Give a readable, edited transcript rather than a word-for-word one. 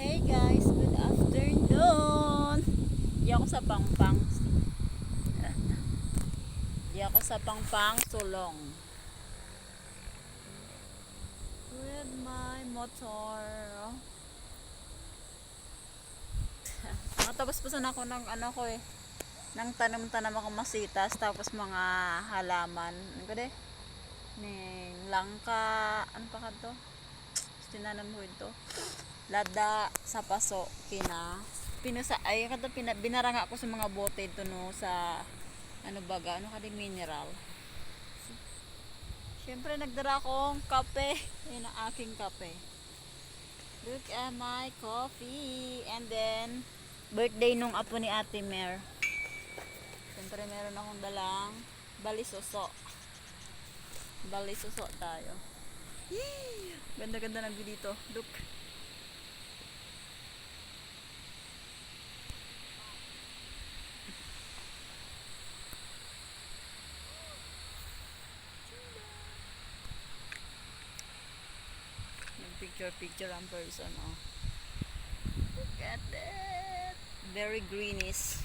Hey guys, good afternoon. Di ako sa Pangpang. Di ako sa Pangpang Sulong. With my motor. Nakatapos pa sana ako ng ano ko eh. Nang tanam-tanam ako masitas tapos mga halaman. Ano ko de? Ning langka, ano pa ka to? Tinanam ko ito. Lada sa paso kina pinusa ay kada binaranga ako sa mga bote ito no sa ano baga ano kada mineral. Siyempre nagdara akong kape. Yan ang aking kape. Look at my coffee. And then birthday nung apo ni Ate Mer. Siyempre meron akong dalang balisuso. Balisuso tayo. Yee! Ganda-ganda ng view dito. Look. Picture ang person, oh. Look at that. Very greenish.